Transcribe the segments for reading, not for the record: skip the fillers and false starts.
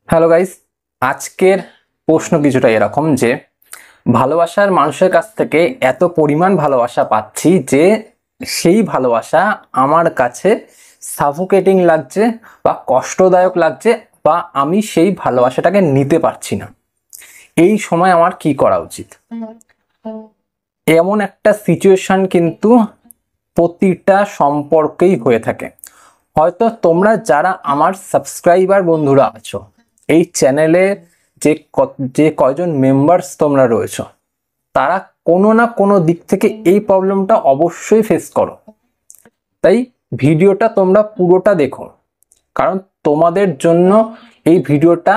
Hello guys, আজকের প্রশ্ন কিছুটা এরকম যে ভালোবাসার মানুষের কাছ থেকে এত পরিমাণ ভালোবাসা পাচ্ছি যে সেই ভালোবাসা আমার কাছে সাফোকেটিং লাগছে বা কষ্টদায়ক লাগছে, বা আমি সেই ভালোবাসাটাকে নিতে পারছি না। এই সময় আমার কি করা উচিত? এমন একটা সিচুয়েশন কিন্তু প্রতিটা সম্পর্কেই হয়ে থাকে। হয়তো তোমরা যারা আমার সাবস্ক্রাইবার বন্ধুরা আছো, এই চ্যানেলে যে কয়জন মেম্বার্স তোমরা রয়েছো, তারা কোনো না কোনো দিক থেকে এই প্রবলেমটা অবশ্যই ফেস করো। তাই ভিডিওটা তোমরা পুরোটা দেখো, কারণ তোমাদের জন্য এই ভিডিওটা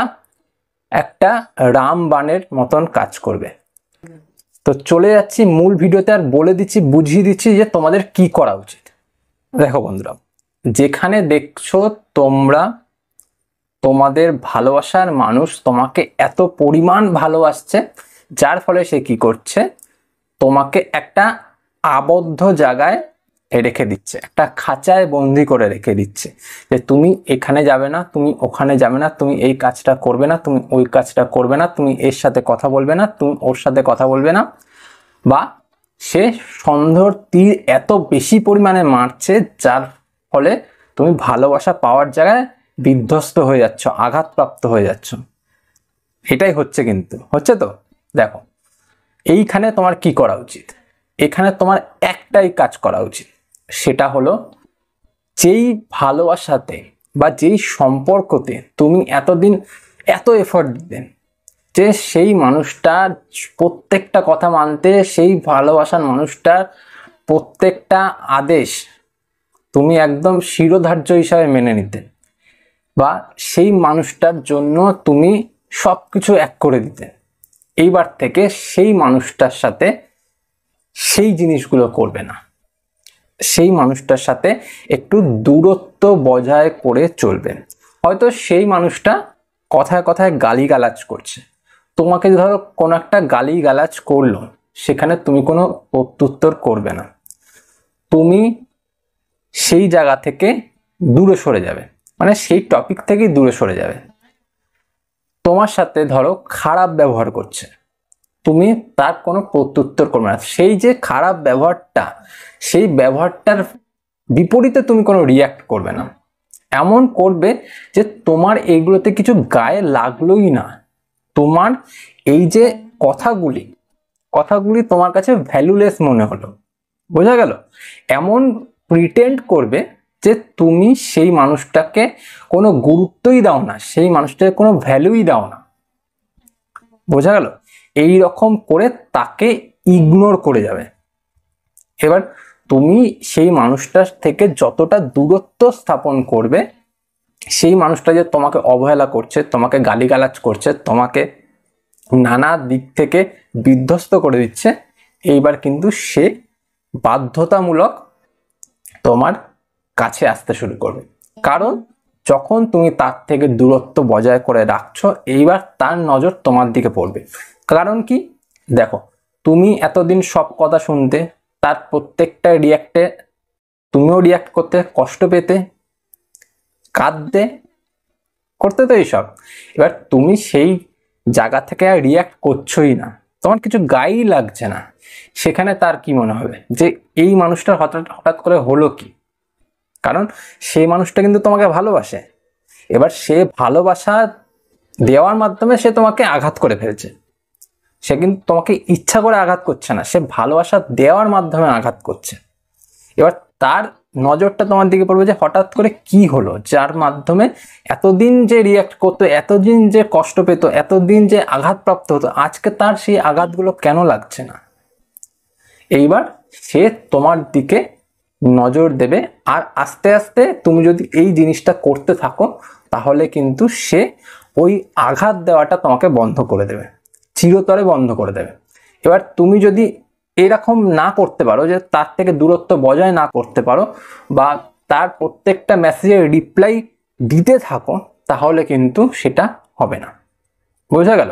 একটা রামবাণের মতন কাজ করবে। তো চলে যাচ্ছি মূল ভিডিওতে, আর বলে দিচ্ছি, বুঝিয়ে দিচ্ছি যে তোমাদের কি করা উচিত। দেখো বন্ধুরা, যেখানে দেখছো তোমরা তোমাদের ভালোবাসার মানুষ তোমাকে এত পরিমাণ ভালোবাসছে, যার ফলে সে কি করছে, তোমাকে একটা আবদ্ধ জায়গায় রেখে দিচ্ছে, একটা খাঁচায় বন্দি করে রেখে দিচ্ছে যে তুমি এখানে যাবে না, তুমি ওখানে যাবে না, তুমি এই কাজটা করবে না, তুমি ওই কাজটা করবে না, তুমি এর সাথে কথা বলবে না, তুমি ওর সাথে কথা বলবে না। বা সে সন্দেহর তীর এত বেশি পরিমাণে মারছে, যার ফলে তুমি ভালোবাসা পাওয়ার জায়গায় বিধ্বস্ত হয়ে যাচ্ছ, আঘাতপ্রাপ্ত হয়ে যাচ্ছ। এটাই হচ্ছে, কিন্তু হচ্ছে তো। দেখো, এইখানে তোমার কি করা উচিত? এখানে তোমার একটাই কাজ করা উচিত, সেটা হলো যেই ভালোবাসাতে বা যেই সম্পর্কতে তুমি এতদিন এত এফর্ট দিতেন, যে সেই মানুষটার প্রত্যেকটা কথা মানতে, সেই ভালোবাসার মানুষটার প্রত্যেকটা আদেশ তুমি একদম শিরোধার্য হিসাবে মেনে নিতে, বা সেই মানুষটার জন্য তুমি সবকিছু এক করে দিতে, এইবার থেকে সেই মানুষটার সাথে সেই জিনিসগুলো করবে না। সেই মানুষটার সাথে একটু দূরত্ব বজায় করে চলবে। হয়তো সেই মানুষটা কথায় কথায় গালিগালাজ করছে, তোমাকে ধরো কোনো একটা গালিগালাজ করলো, সেখানে তুমি কোনো প্রত্যুত্তর করবে না, তুমি সেই জায়গা থেকে দূরে সরে যাবে, মানে সেই টপিক থেকে দূরে সরে যাবে। তোমার সাথে ধরো খারাপ ব্যবহার করছে, তুমি তার কোনো প্রত্যুত্তর করবে না। সেই যে খারাপ ব্যবহারটা, সেই ব্যবহারটার বিপরীতে তুমি কোনো রিয়াক্ট করবে না। এমন করবে যে তোমার এইগুলোতে কিছু গায়ে লাগলোই না, তোমার এই যে কথাগুলি তোমার কাছে ভ্যালুলেস মনে হলো। বোঝা গেল? এমন প্রিটেন্ড করবে যে তুমি সেই মানুষটাকে কোনো গুরুত্বই দাও না, সেই মানুষটাকে কোনো ভ্যালুই দাও না। বোঝা গেল? এই রকম করে তাকে ইগনোর করে যাবে। এবার তুমি সেই মানুষটার থেকে যতটা দূরত্ব স্থাপন করবে, সেই মানুষটা যে তোমাকে অবহেলা করছে, তোমাকে গালিগালাজ করছে, তোমাকে নানা দিক থেকে বিধ্বস্ত করে দিচ্ছে, এইবার কিন্তু সে বাধ্যতামূলক তোমার কাছে আসতে শুরু করবে। কারণ যখন তুমি তার থেকে দূরত্ব বজায় করে রাখছো, এইবার তার নজর তোমার দিকে পড়বে। কারণ কি, দেখো, তুমি এতদিন সব কথা শুনতে, তার প্রত্যেকটা রিয়াক্টে তুমিও রিয়াক্ট করতে, কষ্ট পেতে, কাঁদতে, করতে তো এইসব। এবার তুমি সেই জায়গা থেকে আর রিয়াক্ট করছোই না, তোমার কিছু গায়েই লাগছে না। সেখানে তার কি মনে হবে যে এই মানুষটার হঠাৎ হঠাৎ করে হলো কি? কারণ সেই মানুষটা কিন্তু তোমাকে ভালোবাসে। এবার সে ভালোবাসা দেওয়ার মাধ্যমে সে তোমাকে আঘাত করে ফেলছে। সে কিন্তু তোমাকে ইচ্ছা করে আঘাত করছে না, সে ভালোবাসা দেওয়ার মাধ্যমে আঘাত করছে। এবার তার নজরটা তোমার দিকে পড়বে যে হঠাৎ করে কি হলো, যার মাধ্যমে এতদিন যে রিয়াক্ট করতো, এতদিন যে কষ্ট পেত, এতদিন যে আঘাতপ্রাপ্ত হতো, আজকে তার সেই আঘাতগুলো কেন লাগছে না। এইবার সে তোমার দিকে নজর দেবে, আর আস্তে আস্তে তুমি যদি এই জিনিসটা করতে থাকো, তাহলে কিন্তু সে ওই আঘাত দেওয়াটা তোমাকে বন্ধ করে দেবে, চিরতরে বন্ধ করে দেবে। এবার তুমি যদি এরকম না করতে পারো, যে তার থেকে দূরত্ব বজায় না করতে পারো, বা তার প্রত্যেকটা মেসেজের রিপ্লাই দিতে থাকো, তাহলে কিন্তু সেটা হবে না। বোঝা গেল?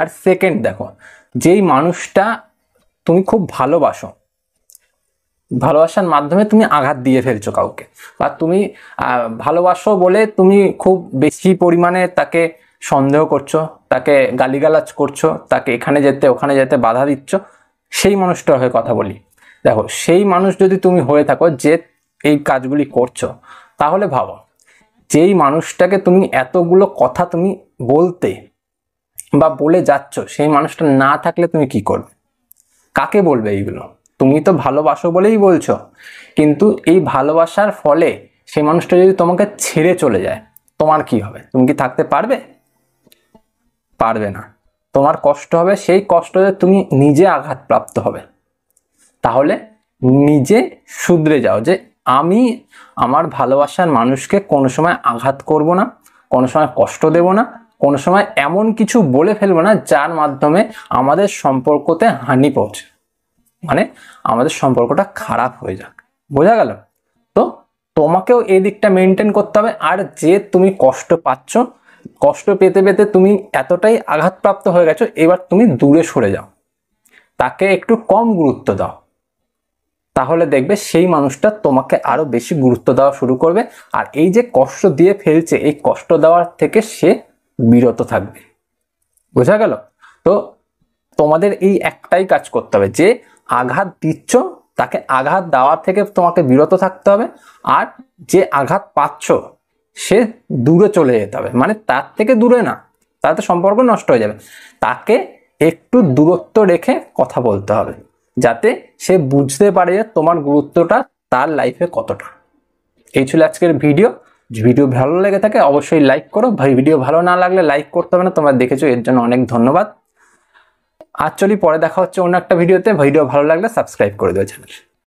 আর সেকেন্ড, দেখো, যেই মানুষটা তুমি খুব ভালোবাসো, ভালোবাসার মাধ্যমে তুমি আঘাত দিয়ে ফেলছো কাউকে, বা তুমি ভালোবাসো বলে তুমি খুব বেশি পরিমাণে তাকে সন্দেহ করছো, তাকে গালিগালাজ করছো, তাকে এখানে যেতে ওখানে যেতে বাধা দিচ্ছ, সেই মানুষটার হয়ে কথা বলি। দেখো, সেই মানুষ যদি তুমি হয়ে থাকো যে এই কাজগুলি করছো, তাহলে ভাবো যেই মানুষটাকে তুমি এতগুলো কথা তুমি বলতে বা বলে যাচ্ছ, সেই মানুষটা না থাকলে তুমি কি করবে? কাকে বলবে এইগুলো? তুমি তো ভালোবাসো বলেই বলছো, কিন্তু এই ভালোবাসার ফলে সেই মানুষটা যদি তোমাকে ছেড়ে চলে যায়, তোমার কি হবে? তুমি কি থাকতে পারবে? পারবে না। তোমার কষ্ট হবে, সেই কষ্টতে তুমি নিজে আঘাতপ্রাপ্ত হবে। তাহলে নিজে শুধরে যাও যে আমি আমার ভালোবাসার মানুষকে কোনো সময় আঘাত করব না, কোনো সময় কষ্ট দেব না, কোনো সময় এমন কিছু বলে ফেলবো না যার মাধ্যমে আমাদের সম্পর্কতে হানি পৌঁছে, মানে আমাদের সম্পর্কটা খারাপ হয়ে যাক। বোঝা গেল? তো তোমাকেও এই দিকটা মেনটেন করতে হবে। আর যে তুমি কষ্ট পাচ্ছ, কষ্ট পেতে পেতে তুমি এতটাই আঘাতপ্রাপ্ত হয়ে গেছো, এবার তুমি দূরে সরে যাও, তাকে একটু কম গুরুত্ব দাও। তাহলে দেখবে সেই মানুষটা তোমাকে আরো বেশি গুরুত্ব দেওয়া শুরু করবে, আর এই যে কষ্ট দিয়ে ফেলছে, এই কষ্ট দেওয়ার থেকে সে বিরত থাকবে। বোঝা গেল? তো তোমাদের এই একটাই কাজ করতে হবে, যে আঘাত দিচ্ছ তাকে আঘাত দেওয়ার থেকে তোমাকে বিরত থাকতে হবে, আর যে আঘাত পাচ্ছ সে দূরে চলে যেতে হবে। মানে তার থেকে দূরে না, তাতে সম্পর্ক নষ্ট হয়ে যাবে, তাকে একটু দূরত্ব রেখে কথা বলতে হবে, যাতে সে বুঝতে পারে যে তোমার গুরুত্বটা তার লাইফে কতটা। এই ছিল আজকের ভিডিও। ভিডিও ভালো লেগে থাকে অবশ্যই লাইক করো, ভিডিও ভালো না লাগলে লাইক করতে হবে না, তোমরা দেখেছো, এর জন্য অনেক ধন্যবাদ। আর চলি, পরে দেখা হচ্ছে অন্য একটা ভিডিওতে। ভিডিও ভালো লাগলে সাবস্ক্রাইব করে দিও চ্যানেল।